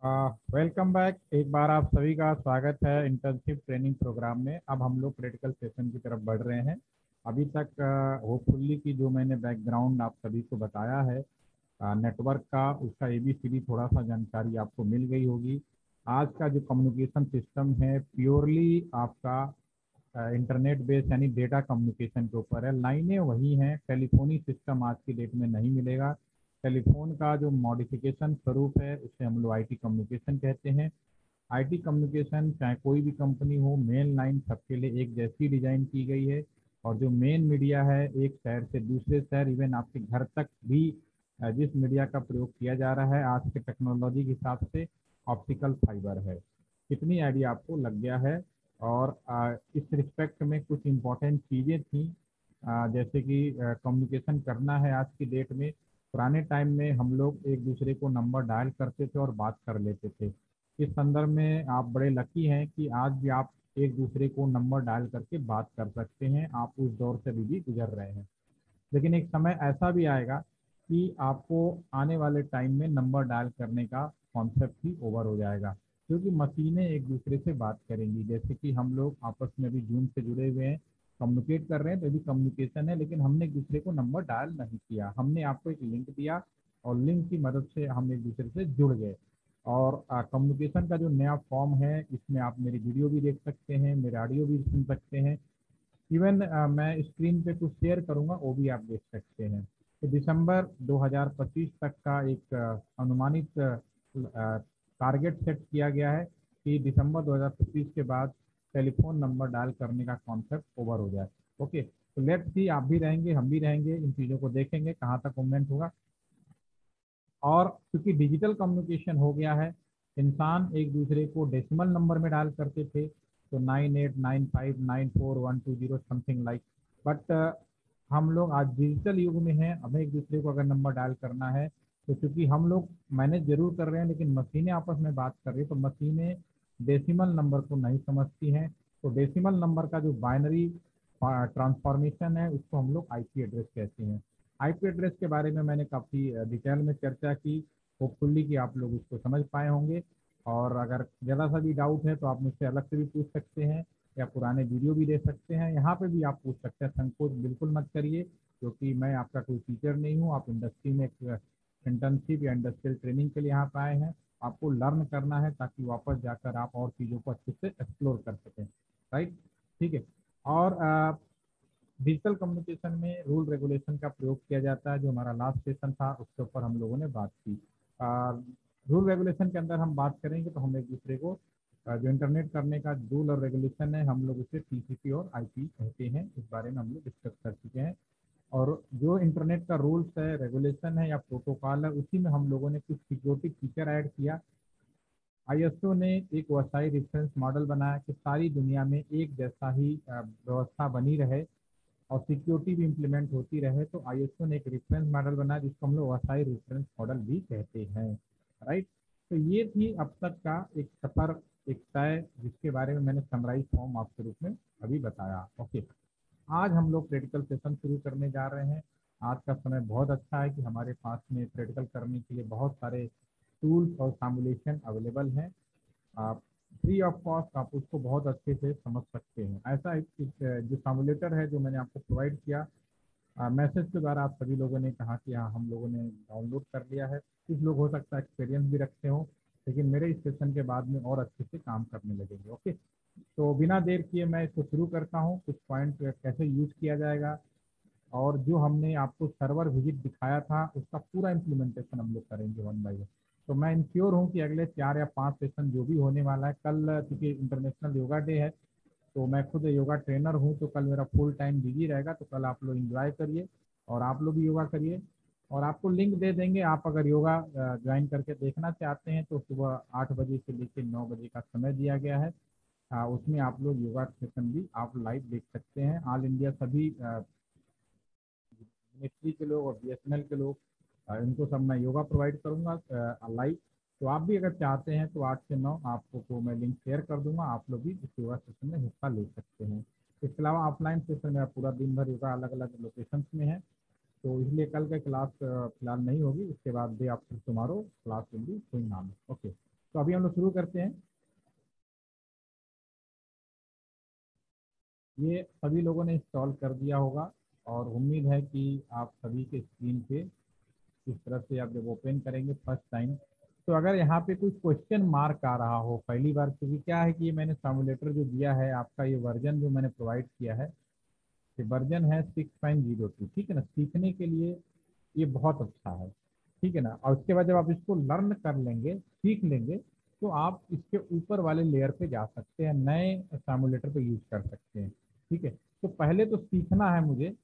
Welcome back. एक बार आप सभी का स्वागत है इंटर्नशिप ट्रेनिंग प्रोग्राम में। अब हम लोग प्रैक्टिकल सेशन की तरफ बढ़ रहे हैं। अभी तक होपफुली की जो मैंने बैकग्राउंड आप सभी को बताया है नेटवर्क का, उसका एबीसीडी थोड़ा सा जानकारी आपको मिल गई होगी। आज का जो कम्युनिकेशन सिस्टम है प्योरली आपका इंटरनेट बेस्ड यानी डेटा कम्युनिकेशन के ऊपर है। लाइनें वही हैं, टेलीफोनी सिस्टम आज की डेट में नहीं मिलेगा। टेलीफोन का जो मॉडिफिकेशन स्वरूप है उसे हम लोग आईटी कम्युनिकेशन कहते हैं। आईटी कम्युनिकेशन चाहे कोई भी कंपनी हो, मेन लाइन सबके लिए एक जैसी डिजाइन की गई है। और जो मेन मीडिया है एक शहर से दूसरे शहर, इवन आपके घर तक भी जिस मीडिया का प्रयोग किया जा रहा है आज के टेक्नोलॉजी के हिसाब से ऑप्टिकल फाइबर है। कितनी आइडिया आपको लग गया है। और इस रिस्पेक्ट में कुछ इम्पोर्टेंट चीज़ें थी, जैसे कि कम्युनिकेशन करना है आज की डेट में। पुराने टाइम में हम लोग एक दूसरे को नंबर डायल करते थे और बात कर लेते थे। इस संदर्भ में आप बड़े लकी हैं कि आज भी आप एक दूसरे को नंबर डायल करके बात कर सकते हैं। आप उस दौर से भी गुजर रहे हैं। लेकिन एक समय ऐसा भी आएगा कि आपको आने वाले टाइम में नंबर डायल करने का कॉन्सेप्ट ही ओवर हो जाएगा, क्योंकि मशीनें एक दूसरे से बात करेंगी। जैसे कि हम लोग आपस में अभी जूम से जुड़े हुए हैं, कम्युनिकेट कर रहे हैं, तो भी कम्युनिकेशन है, लेकिन हमने एक दूसरे को नंबर डायल नहीं किया। हमने आपको एक लिंक दिया और लिंक की मदद से हम एक दूसरे से जुड़ गए। और कम्युनिकेशन का जो नया फॉर्म है, इसमें आप मेरी वीडियो भी देख सकते हैं, मेरे ऑडियो भी सुन सकते हैं। इवन मैं स्क्रीन पे कुछ शेयर करूंगा, वो भी आप देख सकते हैं। तो दिसंबर 2025 तक का एक अनुमानित टारगेट सेट किया गया है कि दिसंबर 2025 के बाद टेलीफोन नंबर डायल करने का कॉन्सेप्ट ओवर हो जाए। ओके, तो लेट्स सी, आप भी रहेंगे हम भी रहेंगे, इन चीज़ों को देखेंगे कहाँ तक मूवमेंट होगा। और क्योंकि डिजिटल कम्युनिकेशन हो गया है, इंसान एक दूसरे को डेसिमल नंबर में डायल करते थे, तो 98959412 समथिंग लाइक। बट हम लोग आज डिजिटल युग में हैं। हमें एक दूसरे को अगर नंबर डायल करना है तो चूंकि हम लोग मैनेज जरूर कर रहे हैं, लेकिन मशीनें आपस में बात कर रही है, तो मशीनें डेसिमल नंबर को नहीं समझती हैं। तो डेसिमल नंबर का जो बाइनरी ट्रांसफॉर्मेशन है उसको हम लोग आईपी एड्रेस कहते हैं। आईपी एड्रेस के बारे में मैंने काफ़ी डिटेल में चर्चा की। होपफुली कि आप लोग उसको समझ पाए होंगे। और अगर ज़रा सा भी डाउट है तो आप मुझसे अलग से भी पूछ सकते हैं, या पुराने वीडियो भी दे सकते हैं। यहाँ पे भी आप पूछ सकते हैं, संकोच बिल्कुल मत करिए, क्योंकि मैं आपका कोई टीचर नहीं हूँ। आप इंडस्ट्री में एक इंटर्नशिप या इंडस्ट्रियल ट्रेनिंग के लिए यहाँ पे आए हैं। आपको लर्न करना है ताकि वापस जाकर आप और चीज़ों को अच्छे से एक्सप्लोर कर सकें। राइट, ठीक है। और डिजिटल कम्युनिकेशन में रूल रेगुलेशन का प्रयोग किया जाता है। जो हमारा लास्ट सेशन था उसके ऊपर हम लोगों ने बात की। रूल रेगुलेशन के अंदर हम बात करेंगे तो हम एक दूसरे को जो इंटरनेट करने का रूल और रेगुलेशन है, हम लोग उसे टीसीपी और आईपी कहते हैं। इस बारे में हम लोग डिस्कस कर चुके हैं। और जो इंटरनेट का रूल्स है, रेगुलेशन है या प्रोटोकॉल है, उसी में हम लोगों ने कुछ सिक्योरिटी फीचर ऐड किया। आईएसओ ने एक वसाई रेफरेंस मॉडल बनाया कि सारी दुनिया में एक जैसा ही व्यवस्था बनी रहे और सिक्योरिटी भी इम्प्लीमेंट होती रहे। तो आईएसओ ने एक रेफरेंस मॉडल बनाया जिसको हम लोग वसाई रेफरेंस मॉडल भी कहते हैं। राइट, तो ये थी अब तक का एक सफर, एक तय, जिसके बारे में मैंने समराइज फॉर्म आपके रूप में अभी बताया। ओके, आज हम लोग प्रैक्टिकल सेशन शुरू करने जा रहे हैं। आज का समय बहुत अच्छा है कि हमारे पास में प्रैक्टिकल करने के लिए बहुत सारे टूल्स और फॉर्मुलेशन अवेलेबल हैं। आप फ्री ऑफ कॉस्ट आप उसको बहुत अच्छे से समझ सकते हैं। ऐसा जो फॉर्मुलेटर है जो मैंने आपको प्रोवाइड किया, मैसेज के द्वारा आप सभी लोगों ने कहा कि हाँ हम लोगों ने डाउनलोड कर लिया है। कुछ लोग हो सकता है एक्सपीरियंस भी रखते हो, लेकिन मेरे इस सेशन के बाद में और अच्छे से काम करने लगेंगे। ओके, तो बिना देर किए मैं इसको शुरू करता हूँ। कुछ पॉइंट कैसे यूज किया जाएगा, और जो हमने आपको सर्वर विजिट दिखाया था उसका पूरा इम्प्लीमेंटेशन हम लोग करेंगे वन बाई वन। तो मैं इंश्योर हूँ कि अगले 4 या 5 सेशन जो भी होने वाला है, कल क्योंकि इंटरनेशनल योगा डे है, तो मैं खुद योगा ट्रेनर हूँ, तो कल मेरा फुल टाइम बिजी रहेगा। तो कल आप लोग इंजॉय करिए और आप लोग भी योगा करिए। और आपको लिंक दे देंगे, आप अगर योगा ज्वाइन करके देखना चाहते हैं तो सुबह 8 बजे से लेकर 9 बजे का समय दिया गया है। उसमें आप लोग योगा सेशन भी आप लाइव देख सकते हैं। ऑल इंडिया सभी मिनिस्ट्री के लोग और बीएसएनएल के लोग, इनको सब मैं योगा प्रोवाइड करूँगा लाइव। तो आप भी अगर चाहते हैं तो 8 से 9 आपको को मैं लिंक शेयर कर दूंगा, आप लोग भी इस योगा सेशन में हिस्सा ले सकते हैं। इसके अलावा ऑफलाइन सेशन मेरा पूरा दिन भर योगा अलग अलग लोकेशंस में है, तो इसलिए कल का क्लास फिलहाल नहीं होगी। उसके बाद day after tomorrow class will be going on. Okay, तो अभी हम लोग शुरू करते हैं। ये सभी लोगों ने इंस्टॉल कर दिया होगा और उम्मीद है कि आप सभी के स्क्रीन पे इस तरह से आप जब ओपन करेंगे फर्स्ट टाइम, तो अगर यहाँ पे कोई क्वेश्चन मार्क आ रहा हो पहली बार, क्योंकि क्या है कि ये मैंने सिमुलेटर जो दिया है आपका, ये वर्जन जो मैंने प्रोवाइड किया है, ये वर्जन है 6.02, ठीक है ना। सीखने के लिए ये बहुत अच्छा है, ठीक है ना। और उसके बाद जब आप इसको लर्न कर लेंगे, सीख लेंगे, तो आप इसके ऊपर वाले लेयर पे जा सकते हैं, नए सिमुलेटर पे यूज कर सकते हैं, ठीक है। तो पहले तो सीखना है मुझे।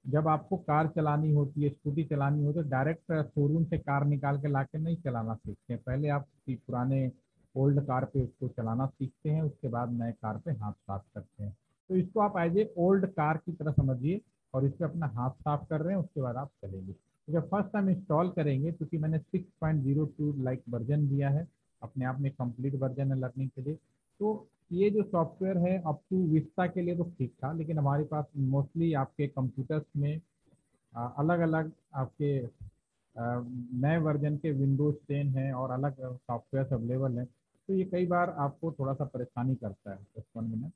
जब आपको कार चलानी होती है, स्कूटी चलानी हो, तो डायरेक्ट शोरूम से कार निकाल के ला के नहीं चलाना सीखते हैं। पहले आप पुराने ओल्ड कार पे उसको चलाना सीखते हैं, उसके बाद नए कार पे हाथ साफ करते हैं। तो इसको आप एज ए ओल्ड कार की तरह समझिए और इस पर अपना हाथ साफ कर रहे हैं, उसके बाद आप चलेंगे। तो जब फर्स्ट टाइम इंस्टॉल करेंगे, क्योंकि मैंने 6.02 लाइक वर्जन दिया है, अपने आप में कंप्लीट वर्जन है लर्निंग के लिए, तो ये जो सॉफ्टवेयर है अप टू विस्टा के लिए तो ठीक था, लेकिन हमारे पास मोस्टली आपके कंप्यूटर्स में अलग अलग आपके नए वर्जन के विंडोज 10 हैं और अलग सॉफ्टवेयर अवेलेबल हैं। तो ये कई बार आपको थोड़ा सा परेशानी करता है। Just 1 minute.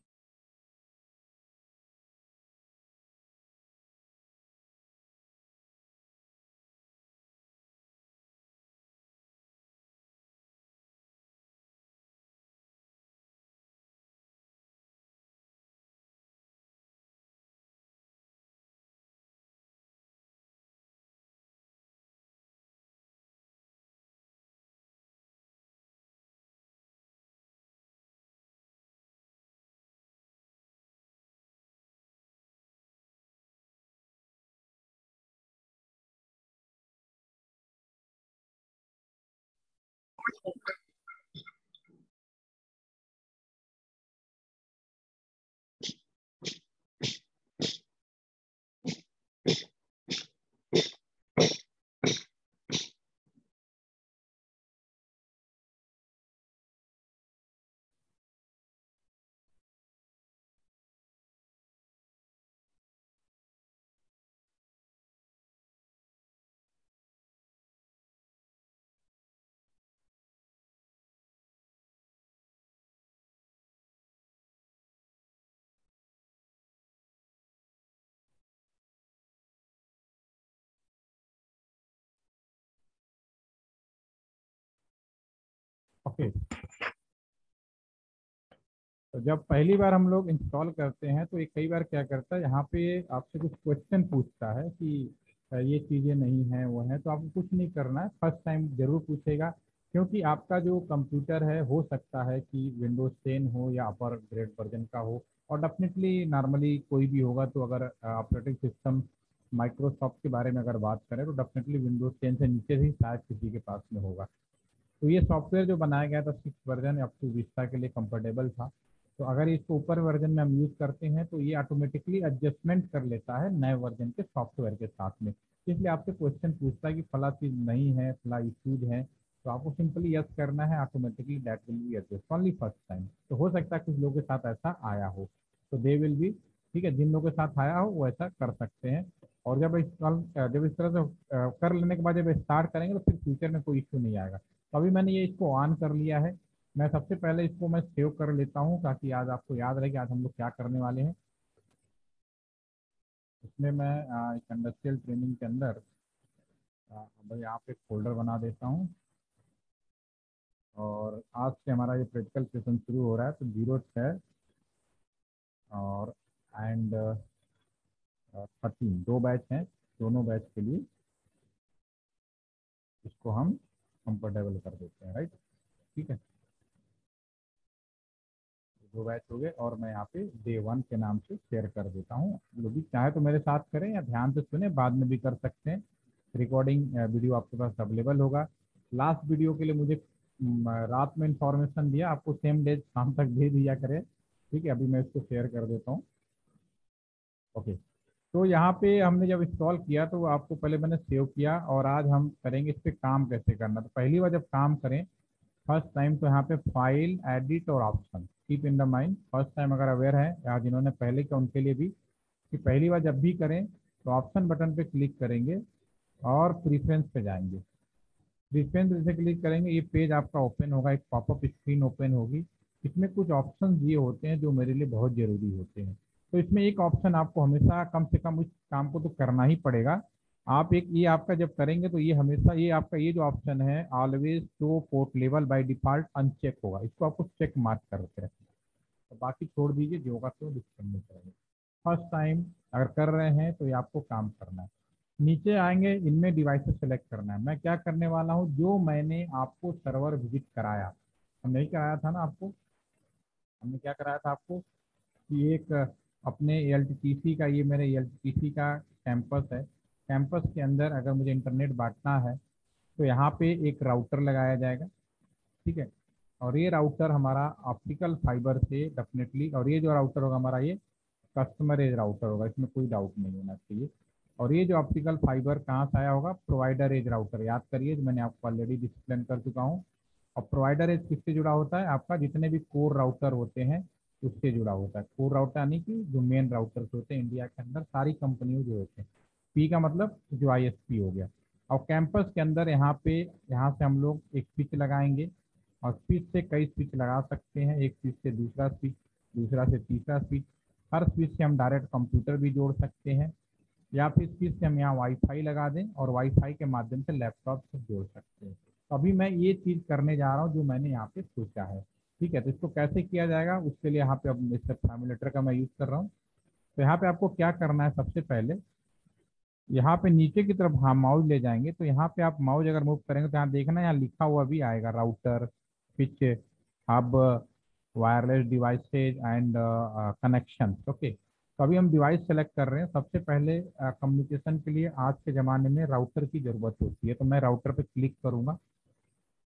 ओके। तो जब पहली बार हम लोग इंस्टॉल करते हैं, तो ये कई बार क्या करता है, यहाँ पे आपसे कुछ क्वेश्चन पूछता है कि ये चीज़ें नहीं हैं, वो हैं। तो आपको कुछ नहीं करना है, फर्स्ट टाइम जरूर पूछेगा, क्योंकि आपका जो कंप्यूटर है हो सकता है कि विंडोज 10 हो या अपर ग्रेड वर्जन का हो, और डेफिनेटली नॉर्मली कोई भी होगा। तो अगर ऑपरेटिंग सिस्टम माइक्रोसॉफ्ट के बारे में अगर बात करें, तो डेफिनेटली विंडोज 10 से नीचे ही शायद किसी के पास में होगा। तो ये सॉफ्टवेयर जो बनाया गया था 6 वर्जन अप टू विस्टा के लिए कंफर्टेबल था। तो अगर इसको ऊपर वर्जन में हम यूज़ करते हैं, तो ये ऑटोमेटिकली एडजस्टमेंट कर लेता है नए वर्जन के सॉफ्टवेयर के साथ में। इसलिए आपसे क्वेश्चन पूछता है कि फला चीज़ नहीं है, फला इशूज है, तो आपको सिंपली यस करना है, automatically that will be adjust only first time. तो हो सकता है कुछ लोगों के साथ ऐसा आया हो, तो दे विल बी, ठीक है, जिन लोगों के साथ आया हो वो ऐसा कर सकते हैं। और जब इस तरह से कर लेने के बाद जब स्टार्ट करेंगे, तो फिर फ्यूचर में कोई इश्यू नहीं आएगा। तो अभी मैंने ये इसको ऑन कर लिया है। मैं सबसे पहले इसको मैं सेव कर लेता हूँ, ताकि आज आपको याद रहे कि आज हम लोग क्या करने वाले हैं। इसमें मैं एक इंडस्ट्रियल ट्रेनिंग के अंदर भाई यहाँ पे एक फोल्डर बना देता हूँ। और आज से हमारा ये प्रैक्टिकल सेशन शुरू हो रहा है, तो 06 और एंड 13 दो बैच हैं। दोनों बैच के लिए इसको हम कंफर्टेबल कर देते हैं, राइट, ठीक है। दो बैच हो गए और मैं यहाँ पे डे 1 के नाम से शेयर कर देता हूँ। जो भी चाहे तो मेरे साथ करें या ध्यान से सुने, बाद में भी कर सकते हैं। रिकॉर्डिंग वीडियो आपके पास अवेलेबल होगा। लास्ट वीडियो के लिए मुझे रात में इंफॉर्मेशन दिया, आपको सेम डे शाम तक दे दिया करें, ठीक है। अभी मैं इसको शेयर कर देता हूँ। ओके। तो यहाँ पे हमने जब इंस्टॉल किया, तो आपको पहले मैंने सेव किया, और आज हम करेंगे इस पर काम कैसे करना। तो पहली बार जब काम करें फर्स्ट टाइम, तो यहाँ पे फाइल, एडिट और option, keep in the mind, first time अगर अवेयर है या जिन्होंने पहले किया उनके लिए भी, कि पहली बार जब भी करें तो ऑप्शन बटन पे क्लिक करेंगे और प्रीफरेंस पे जाएंगे। डिस्पेंस जैसे क्लिक करेंगे ये पेज आपका ओपन होगा, एक पॉपअप स्क्रीन ओपन होगी। इसमें कुछ ऑप्शन ये होते हैं जो मेरे लिए बहुत ज़रूरी होते हैं। तो इसमें एक ऑप्शन आपको हमेशा कम से कम उस काम को तो करना ही पड़ेगा। आप एक ये आपका जब करेंगे तो ये हमेशा ये आपका ये जो ऑप्शन है always show port level by default uncheck होगा, इसको आपको चेक मार्क करके रखना। तो बाकी छोड़ दीजिए, जो होगा तो डिस्कस नहीं करेंगे। फर्स्ट टाइम अगर कर रहे हैं तो ये आपको काम करना है। नीचे आएंगे, इनमें डिवाइसेस सेलेक्ट करना है। मैं क्या करने वाला हूँ, जो मैंने आपको सर्वर विजिट कराया, हमने ही कराया था ना आपको, हमने क्या कराया था आपको कि एक अपने एल का, ये मेरे एल का कैंपस है। कैंपस के अंदर अगर मुझे इंटरनेट बांटना है तो यहाँ पे एक राउटर लगाया जाएगा, ठीक है। और ये राउटर हमारा ऑप्टिकल फाइबर से डेफिनेटली, और ये जो राउटर होगा हमारा ये कस्टमर एज राउटर होगा, इसमें कोई डाउट नहीं होना चाहिए। और ये जो ऑप्टिकल फाइबर कहाँ से आया होगा, प्रोवाइडर एज राउटर, याद करिए जो मैंने आपको ऑलरेडी डिस्प्लेन कर चुका हूँ। और प्रोवाइडर एज किससे जुड़ा होता है, आपका जितने भी कोर राउटर होते हैं उससे जुड़ा होता है। कोर राउटर यानी कि जो मेन राउटर्स होते हैं इंडिया के अंदर सारी कंपनियों जो होते हैं। पी का मतलब जो आईएसपी हो गया। और कैंपस के अंदर यहाँ पे, यहाँ से हम लोग एक स्विच लगाएंगे, और स्विच से कई स्विच लगा सकते हैं, एक स्विच से दूसरा स्विच, दूसरा से तीसरा स्विच। हर स्विच से हम डायरेक्ट कंप्यूटर भी जोड़ सकते हैं, या फिर स्विच से हम यहाँ वाईफाई लगा दें और वाईफाई के माध्यम से लैपटॉप से जोड़ सकते हैं। तो अभी मैं ये चीज़ करने जा रहा हूँ जो मैंने यहाँ पे सोचा है, ठीक है। तो इसको कैसे किया जाएगा उसके लिए यहाँ पे अब स्टेप फैमिलेटर का मैं यूज़ कर रहा हूँ। तो यहाँ पे आपको क्या करना है, सबसे पहले यहाँ पे नीचे की तरफ हाँ माउस ले जाएंगे, तो यहाँ पे आप माउस अगर मूव करेंगे तो यहाँ देखना यहाँ लिखा हुआ भी आएगा router, switch, hub, wireless devices and connection. Okay, तो अभी हम डिवाइस सेलेक्ट कर रहे हैं। सबसे पहले कम्युनिकेशन के लिए आज के ज़माने में राउटर की ज़रूरत होती है, तो मैं राउटर पे क्लिक करूँगा।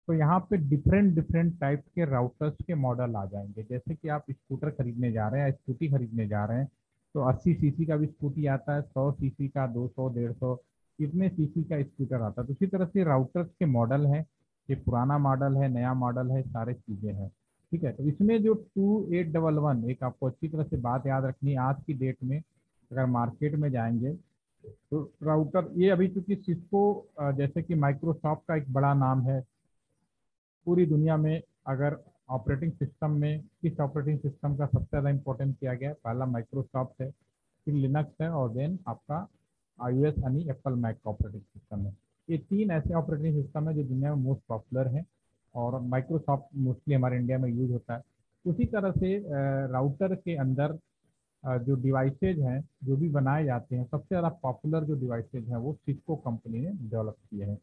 तो यहाँ पे डिफरेंट डिफरेंट टाइप के राउटर्स के मॉडल आ जाएंगे। जैसे कि आप स्कूटर खरीदने जा रहे हैं, स्कूटी खरीदने जा रहे हैं, तो 80 सीसी का भी स्कूटी आता है, 100 सीसी का, 200, 150, इतने सीसी का स्कूटर आता है। तो इसी तरह से राउटर्स के मॉडल हैं, ये पुराना मॉडल है, नया मॉडल है, सारे चीज़ें हैं, ठीक है। तो इसमें जो 2811, एक आपको अच्छी तरह से बात याद रखनी है, आज की डेट में अगर मार्केट में जाएंगे तो राउटर ये अभी चूंकि सिस्को जैसे कि माइक्रोसॉफ्ट का एक बड़ा नाम है पूरी दुनिया में। अगर ऑपरेटिंग सिस्टम में किस ऑपरेटिंग सिस्टम का सबसे ज़्यादा इंपॉर्टेंट किया गया है, पहला माइक्रोसॉफ्ट है, फिर लिनक्स है, और देन आपका iOS यानी एप्पल मैक का ऑपरेटिंग सिस्टम है। ये तीन ऐसे ऑपरेटिंग सिस्टम है जो दुनिया में मोस्ट पॉपुलर हैं, और माइक्रोसॉफ्ट मोस्टली हमारे इंडिया में यूज होता है। उसी तरह से राउटर के अंदर जो डिवाइसेज हैं जो भी बनाए जाते हैं, सबसे ज़्यादा पॉपुलर जो डिवाइसेज हैं वो सिस्को कंपनी ने डेवलप किए हैं।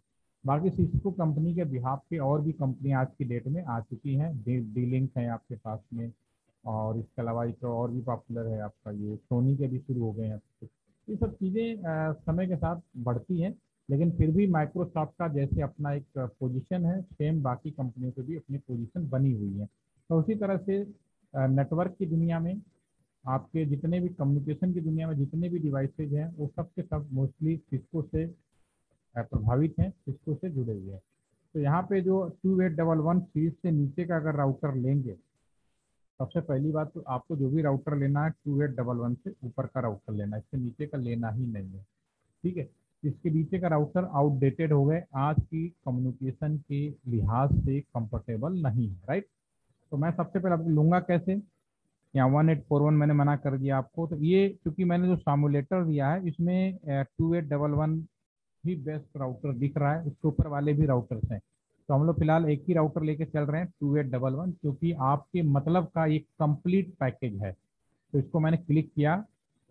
बाकी सिस्को कंपनी के बिहाफ पे और भी कंपनी आज की डेट में आ चुकी हैं, डी लिंक है आपके पास में, और इसके अलावा एक और भी पॉपुलर है आपका ये सोनी के भी शुरू हो गए हैं। ये सब चीज़ें समय के साथ बढ़ती हैं, लेकिन फिर भी माइक्रोसॉफ्ट का जैसे अपना एक पोजीशन है, सेम बाकी कंपनियों की भी अपनी पोजीशन बनी हुई है। तो उसी तरह से नेटवर्क की दुनिया में, आपके जितने भी कम्युनिकेशन की दुनिया में जितने भी डिवाइसेज हैं वो सब के सब मोस्टली सिस्को से प्रभावित हैं, सिस्को से जुड़े हुए हैं। तो यहाँ पे जो 2811 सीरीज से नीचे का अगर राउटर लेंगे, सबसे पहली बात तो आपको जो भी राउटर लेना है 2811 से ऊपर का राउटर लेना है, इससे नीचे का लेना ही नहीं है, ठीक है। इसके नीचे का राउटर आउटडेटेड हो गए, आज की कम्युनिकेशन के लिहाज से कंफर्टेबल नहीं है, राइट। तो मैं सबसे पहले आपको लूँगा कैसे, यहाँ 1841 मैंने मना कर दिया आपको। तो ये क्योंकि मैंने जो सामुलेटर दिया है इसमें 2811 ही बेस्ट राउटर दिख रहा है, उसके ऊपर वाले भी राउटर्स हैं। तो हम लोग फिलहाल एक ही राउटर लेके चल रहे हैं 2811, क्योंकि आपके मतलब का एक कंप्लीट पैकेज है। तो इसको मैंने क्लिक किया,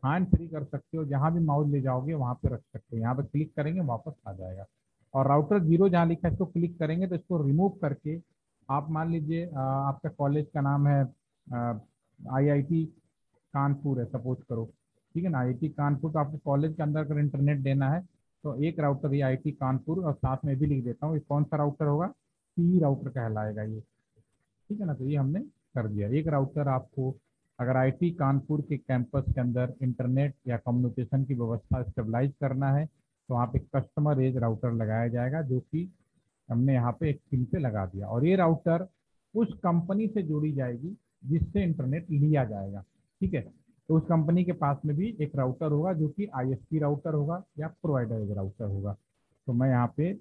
हैंड फ्री कर सकते हो, जहाँ भी माउस ले जाओगे वहाँ पे रख सकते हो, यहाँ पे क्लिक करेंगे वापस आ जाएगा। और राउटर जीरो जहाँ लिखा है इसको क्लिक करेंगे तो इसको रिमूव करके, आप मान लीजिए आपका कॉलेज का नाम है आईआईटी कानपुर है सपोज करो, ठीक है ना, आईआईटी कानपुर। तो आपको कॉलेज के अंदर अगर इंटरनेट देना है तो एक राउटर ये आईआईटी कानपुर, और साथ में भी लिख देता हूँ ये कौन सा राउटर होगा, सी राउटर कहलाएगा ये, ठीक है ना। तो ये हमने कर दिया एक राउटर। आपको अगर आईआईटी कानपुर के कैंपस के अंदर इंटरनेट या कम्युनिकेशन की व्यवस्था स्टेबलाइज करना है तो वहाँ पे कस्टमर एज राउटर लगाया जाएगा, जो कि हमने यहाँ पे एक पिन पे लगा दिया। और ये राउटर उस कंपनी से जोड़ी जाएगी जिससे इंटरनेट लिया जाएगा, ठीक है। तो उस कंपनी के पास में भी एक राउटर होगा जो कि आईएसपी राउटर होगा या प्रोवाइडर राउटर होगा। तो मैं यहाँ पे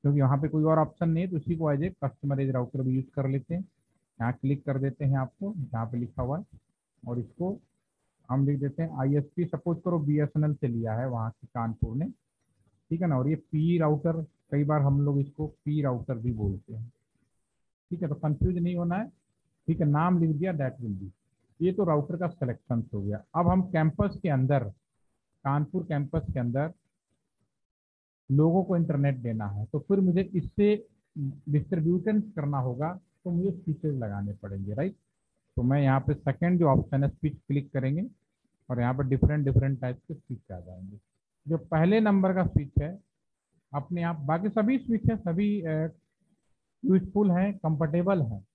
क्योंकि वहाँ पे कोई और ऑप्शन नहीं है, तो उसी को as a customer edge router भी यूज़ कर लेते हैं। यहाँ क्लिक कर देते हैं, आपको जहाँ पे लिखा हुआ है, और इसको हम लिख देते हैं ISP। सपोज करो BSNL से लिया है वहाँ से कानपुर ने, ठीक है ना। और ये पी राउटर, कई बार हम लोग इसको पी राउटर भी बोलते हैं, ठीक है। तो कंफ्यूज नहीं होना है, ठीक है। नाम लिख दिया, दैट विल बी। ये तो राउटर का सिलेक्शन हो गया। अब हम कैंपस के अंदर, कानपुर कैंपस के अंदर लोगों को इंटरनेट देना है, तो फिर मुझे इससे डिस्ट्रीब्यूशन करना होगा, तो मुझे स्विचेस लगाने पड़ेंगे, राइट। तो मैं यहाँ पे सेकंड जो ऑप्शन है स्विच क्लिक करेंगे, और यहाँ पर डिफरेंट डिफरेंट टाइप के स्विच आ जाएंगे। जो पहले नंबर का स्विच है अपने आप, बाकी सभी स्विच है, सभी यूजफुल हैं, कंफर्टेबल हैं।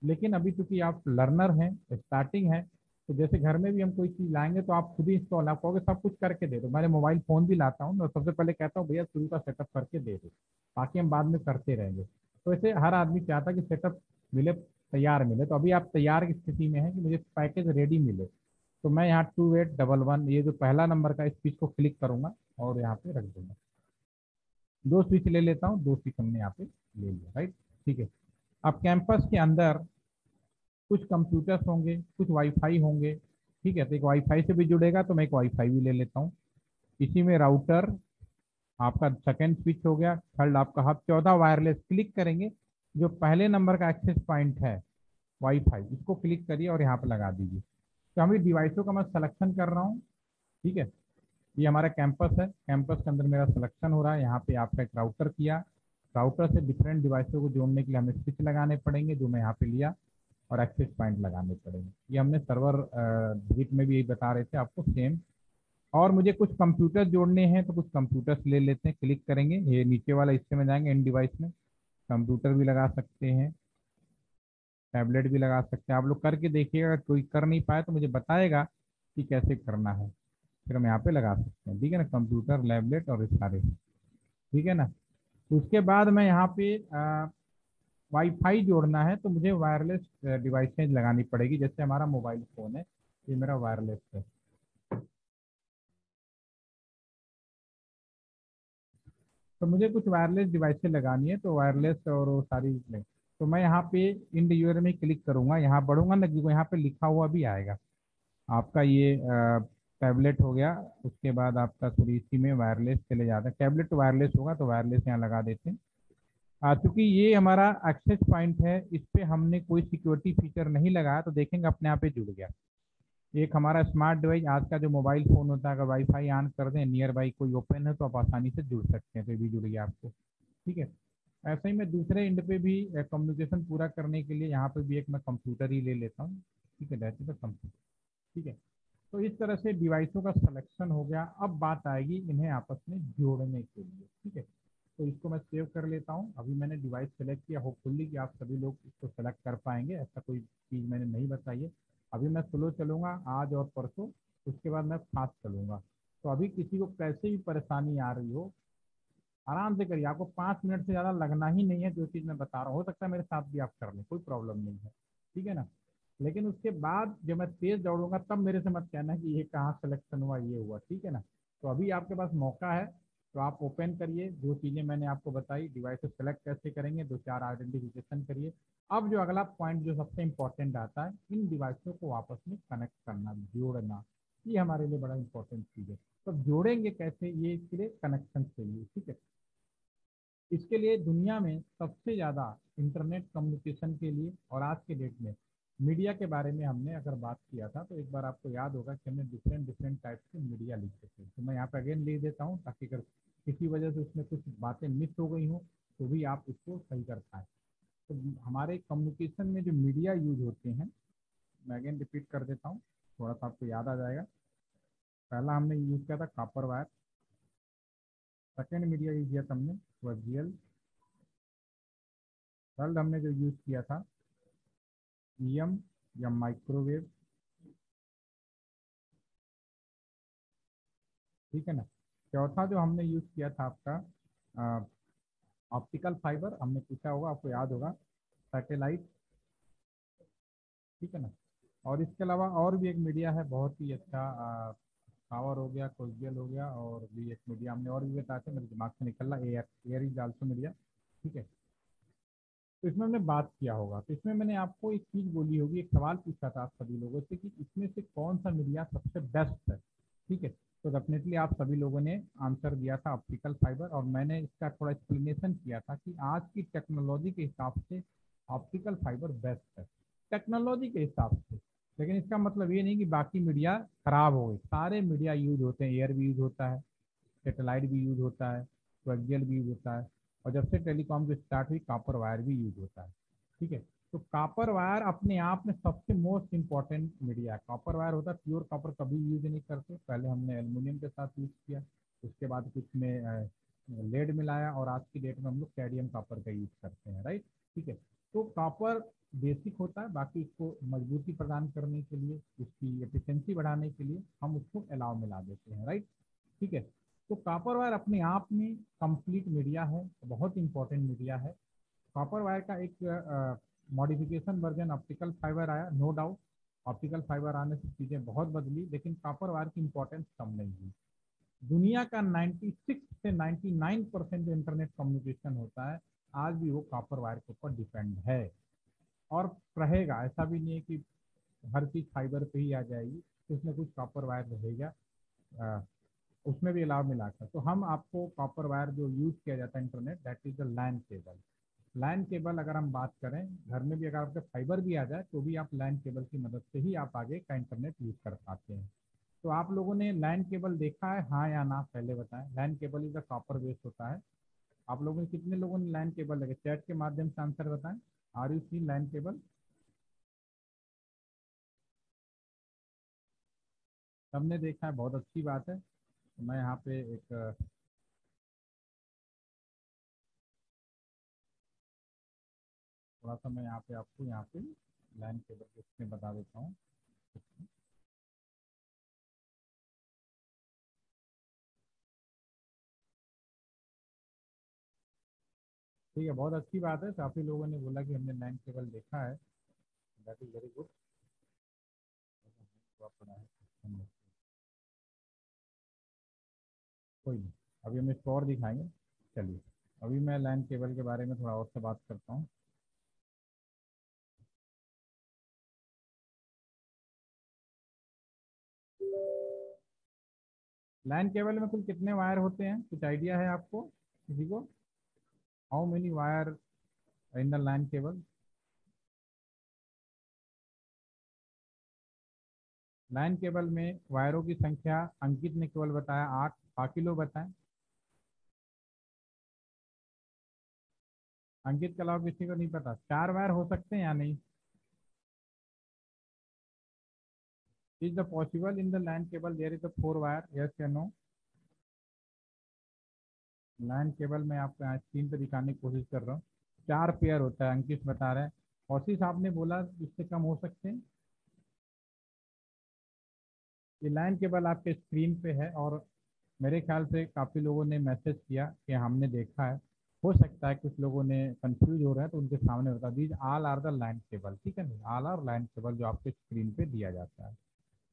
लेकिन अभी चूंकि आप लर्नर हैं, स्टार्टिंग है, तो जैसे घर में भी हम कोई चीज़ लाएंगे तो आप खुद ही इंस्टॉल, आप कहोगे सब कुछ करके दे दो। मैंने मोबाइल फ़ोन भी लाता हूँ तो सबसे पहले कहता हूँ भैया शुरू का सेटअप करके दे दो, बाकी हम बाद में करते रहेंगे। तो ऐसे हर आदमी चाहता है कि सेटअप मिले, तैयार मिले। तो अभी आप तैयार की स्थिति में है कि मुझे पैकेज रेडी मिले, तो मैं यहाँ 2811 ये जो पहला नंबर का, इस चीज़ को क्लिक करूँगा और यहाँ पे रख दूंगा। दो स्विच ले लेता हूँ, दो स्विच हमने यहाँ पे ले लिया, राइट, ठीक है। अब कैंपस के अंदर कुछ कंप्यूटर्स होंगे, कुछ वाईफाई होंगे, ठीक है। तो एक वाईफाई से भी जुड़ेगा, तो मैं एक वाईफाई भी ले लेता हूँ। इसी में राउटर आपका सेकंड स्विच हो गया, थर्ड आपका हब, चौथा वायरलेस। क्लिक करेंगे, जो पहले नंबर का एक्सेस पॉइंट है वाईफाई, इसको क्लिक करिए और यहाँ पे लगा दीजिए। तो हमें डिवाइसों का मैं सिलेक्शन कर रहा हूँ, ठीक है। ये हमारा कैंपस है, कैंपस के अंदर मेरा सिलेक्शन हो रहा है। यहाँ पे आपका एक राउटर किया, राउटर से डिफरेंट डिवाइसों को जोड़ने के लिए हमें स्विच लगाने पड़ेंगे, जो मैं यहाँ पे लिया, और एक्सेस पॉइंट लगाने पड़ेंगे। ये हमने सर्वर विजिट में भी यही बता रहे थे आपको, सेम। और मुझे कुछ कंप्यूटर जोड़ने हैं, तो कुछ कंप्यूटर्स ले लेते हैं, क्लिक करेंगे, ये नीचे वाला हिस्से में जाएंगे, इन डिवाइस में कंप्यूटर भी लगा सकते हैं, टैबलेट भी लगा सकते हैं। आप लोग करके देखिएगा, अगर कोई कर नहीं पाए तो मुझे बताएगा कि कैसे करना है, फिर हम यहाँ पे लगा सकते हैं, ठीक है ना। कंप्यूटर, टैबलेट और ये सारे, ठीक है ना। उसके बाद मैं यहाँ पे वाईफाई जोड़ना है, तो मुझे वायरलेस डिवाइसेज लगानी पड़ेगी। जैसे हमारा मोबाइल फ़ोन है, ये मेरा वायरलेस है, तो मुझे कुछ वायरलेस डिवाइसेज लगानी है, तो वायरलेस और वो सारी चीज़ें। तो मैं यहाँ पे इन यूर में क्लिक करूँगा, यहाँ बढ़ूंगा ना, क्योंकि यहाँ पे लिखा हुआ भी आएगा आपका ये टैबलेट हो गया। उसके बाद आपका थोड़ी इसी में वायरलेस चले जाता है, टैबलेट तो वायरलेस होगा, तो वायरलेस यहाँ लगा देते हैं। चूंकि ये हमारा एक्सेस पॉइंट है, इस पे हमने कोई सिक्योरिटी फीचर नहीं लगाया, तो देखेंगे अपने आप ही जुड़ गया। एक हमारा स्मार्ट डिवाइस, आज का जो मोबाइल फ़ोन होता है, अगर वाईफाई ऑन कर दें, नियर बाई कोई ओपन है, तो आप आसानी से जुड़ सकते हैं, तो ये भी जुड़ गया आपको, ठीक है। ऐसे ही मैं दूसरे एंड पे भी कम्युनिकेशन पूरा करने के लिए यहाँ पे भी एक मैं कंप्यूटर ही ले लेता हूँ, ठीक है, दैट इज कंप्यूटर, ठीक है। तो इस तरह से डिवाइसों का सिलेक्शन हो गया। अब बात आएगी इन्हें आपस में जोड़ने के लिए, ठीक है। तो इसको मैं सेव कर लेता हूँ। अभी मैंने डिवाइस सेलेक्ट किया, होपफुली कि आप सभी लोग इसको सेलेक्ट कर पाएंगे, ऐसा कोई चीज़ मैंने नहीं बताई है। अभी मैं स्लो चलूँगा आज और परसों, उसके बाद मैं फास्ट चलूँगा। तो अभी किसी को कैसे भी परेशानी आ रही हो, आराम से करिए, आपको 5 मिनट से ज़्यादा लगना ही नहीं है। जो चीज़ मैं बता रहा हूँ, हो सकता है मेरे साथ भी आप कर लें, कोई प्रॉब्लम नहीं है, ठीक है ना। लेकिन उसके बाद जब मैं तेज दौड़ूंगा, तब मेरे से मत कहना कि ये कहाँ सिलेक्शन हुआ, ये हुआ, ठीक है ना। तो अभी आपके पास मौका है, तो आप ओपन करिए, जो चीज़ें मैंने आपको बताई, डिवाइस सेलेक्ट कैसे करेंगे, दो चार आइडेंटिफिकेशन करिए। अब जो अगला पॉइंट जो सबसे इंपॉर्टेंट आता है, इन डिवाइसों को आपस में कनेक्ट करना, जोड़ना, ये हमारे लिए बड़ा इंपॉर्टेंट चीज़ है। तो जोड़ेंगे कैसे, ये इसके लिए कनेक्शन चाहिए, ठीक है। इसके लिए दुनिया में सबसे ज़्यादा इंटरनेट कम्युनिकेशन के लिए, और आज के डेट में मीडिया के बारे में हमने अगर बात किया था, तो एक बार आपको याद होगा कि हमने डिफरेंट डिफरेंट टाइप के मीडिया लिखे थे। तो मैं यहाँ पे अगेन लिख देता हूँ, ताकि अगर किसी वजह से उसमें कुछ बातें मिस हो गई हों, तो भी आप इसको सही कर पाएँ। तो हमारे कम्युनिकेशन में जो मीडिया यूज होते हैं, मैं अगेन रिपीट कर देता हूँ, थोड़ा सा आपको याद आ जाएगा। पहला हमने यूज़ किया था copper wire, second media use किया था हमने वर्जियल, थर्ड हमने जो यूज़ किया था ईएम या माइक्रोवेव, ठीक है ना। चौथा जो हमने यूज़ किया था आपका ऑप्टिकल फाइबर, हमने पूछा होगा, आपको याद होगा, सैटेलाइट, ठीक है ना। और इसके अलावा और भी एक मीडिया है बहुत ही अच्छा, पावर हो गया, कोजियल हो गया, और भी एक मीडिया हमने और भी बताया था, मेरे दिमाग से निकल रहा, air, air is also media. ठीक है। तो इसमें हमने बात किया होगा, तो इसमें मैंने आपको एक चीज़ बोली होगी, एक सवाल पूछा था आप सभी लोगों से कि इसमें से कौन सा मीडिया सबसे बेस्ट है। ठीक है, तो डेफिनेटली आप सभी लोगों ने आंसर दिया था ऑप्टिकल फाइबर, और मैंने इसका थोड़ा एक्सप्लेनेशन किया था कि आज की टेक्नोलॉजी के हिसाब से ऑप्टिकल फाइबर बेस्ट है, टेक्नोलॉजी के हिसाब से। लेकिन इसका मतलब ये नहीं कि बाकी मीडिया खराब हो गए, सारे मीडिया यूज होते हैं, एयर भी यूज होता है, सेटेलाइट भी यूज होता है, कोएक्सियल भी यूज होता है, और जब से टेलीकॉम जो स्टार्ट हुई कॉपर वायर भी यूज होता है। ठीक है, तो कॉपर वायर अपने आप में सबसे मोस्ट इंपॉर्टेंट मीडिया है। कॉपर वायर होता है, प्योर कॉपर कभी यूज नहीं करते, पहले हमने एल्यूमिनियम के साथ यूज किया, उसके बाद कुछ में लेड मिलाया, और आज की डेट में हम लोग कैडियम कॉपर का यूज करते हैं, राइट। ठीक है, तो कॉपर बेसिक होता है, बाकी इसको मजबूती प्रदान करने के लिए, उसकी एफिशिएंसी बढ़ाने के लिए हम उसको अलाव मिला देते हैं, राइट। ठीक है, तो कॉपर वायर अपने आप में कंप्लीट मीडिया है, बहुत इंपॉर्टेंट मीडिया है। कॉपर वायर का एक मॉडिफिकेशन वर्जन ऑप्टिकल फाइबर आया, नो डाउट। ऑप्टिकल फाइबर आने से चीज़ें बहुत बदली, लेकिन कॉपर वायर की इंपॉर्टेंस कम नहीं हुई। दुनिया का 96 से 99% जो इंटरनेट कम्युनिकेशन होता है, आज भी वो कॉपर वायर के ऊपर डिपेंड है, और रहेगा। ऐसा भी नहीं है कि हर चीज़ फाइबर पे ही आ जाएगी, कुछ ना कुछ कॉपर वायर रहेगा, अ, उसमें भी अलाव मिलाकर। तो हम आपको कॉपर वायर जो यूज़ किया जाता है internet, that is the LAN cable. LAN cable अगर हम बात करें, घर में भी अगर आपके फाइबर भी आ जाए तो भी आप लैन केबल की मदद से ही आप आगे का इंटरनेट यूज़ कर पाते हैं। तो आप लोगों ने लैन केबल देखा है, हाँ या ना, पहले बताएं। LAN cable is a copper based होता है। आप लोगों ने, कितने लोगों ने लैन केबल लगे, चैट के माध्यम से आंसर बताएं। Are you see LAN cable? सबने देखा है, बहुत अच्छी बात है। तो मैं यहाँ पे एक थोड़ा सा मैं यहाँ पे आपको यहाँ पे लैन केबल के उसमें बता देता हूँ। ठीक है, बहुत अच्छी बात है, काफ़ी लोगों ने बोला कि हमने लैन केबल देखा है, दैट इज़ वेरी गुड। कोई नहीं, अभी हम इसको और दिखाएंगे। चलिए, अभी मैं लैन केबल के बारे में थोड़ा और से बात करता हूँ। लैन केबल में कुल कितने वायर होते हैं, कुछ आइडिया है आपको, किसी को? How many wire in the LAN cable? LAN cable में वायरों की संख्या अंकित ने केवल बताया 8, बाकी लोग बताएं। अंकित के अलावा किसी को नहीं पता, 4 वायर हो सकते हैं या नहीं? Is the possible in the LAN cable there is a 4 wire, yes या नो? लैन केबल में आपको यहाँ स्क्रीन पे दिखाने की कोशिश कर रहा हूँ, 4 पेयर होता है, अंकित बता रहे हैं। कौशिक साहब ने बोला इससे कम हो सकते हैं। ये लैन केबल आपके स्क्रीन पे है, और मेरे ख्याल से काफ़ी लोगों ने मैसेज किया कि हमने देखा है। हो सकता है कुछ लोगों ने कंफ्यूज हो रहे हैं, तो उनके सामने बता दीजिए, all are the LAN cable, ठीक है ना, ऑल आर लैन केबल जो आपके स्क्रीन पे दिया जाता है।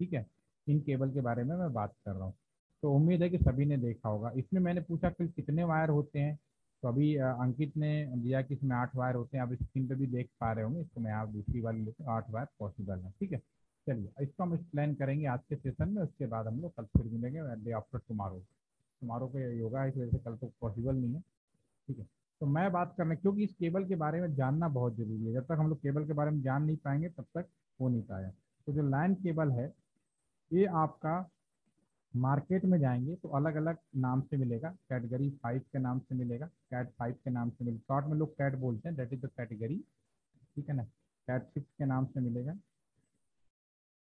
ठीक है, इन केबल के बारे में मैं बात कर रहा हूँ। तो उम्मीद है कि सभी ने देखा होगा। इसमें मैंने पूछा कि कितने वायर होते हैं, तो अभी अंकित ने दिया कि इसमें 8 वायर होते हैं, आप स्क्रीन पे भी देख पा रहे होंगे इसको, मैं आप दूसरी वाली लेते 8 वायर पॉसिबल है। ठीक है, चलिए इसको हम एक्सप्लेन करेंगे आज के सेशन में, उसके बाद हम लोग कल फिर मिलेंगे डे आफ्टर टुमारो। टुमारो को योगा है, इस वजह से कल तो पॉसिबल नहीं है। ठीक है, तो मैं बात करना, क्योंकि इस केबल के बारे में जानना बहुत जरूरी है, जब तक हम लोग केबल के बारे में जान नहीं पाएंगे तब तक हो नहीं पाएगा। तो जो लैन केबल है, ये आपका मार्केट में जाएंगे तो अलग अलग नाम से मिलेगा, कैटेगरी 5 के नाम से मिलेगा, कैट 5 के नाम से मिलेगा, शॉर्ट में लोग कैट बोलते हैं, दैट इज द कैटेगरी। ठीक है ना, कैट 6 के नाम से मिलेगा।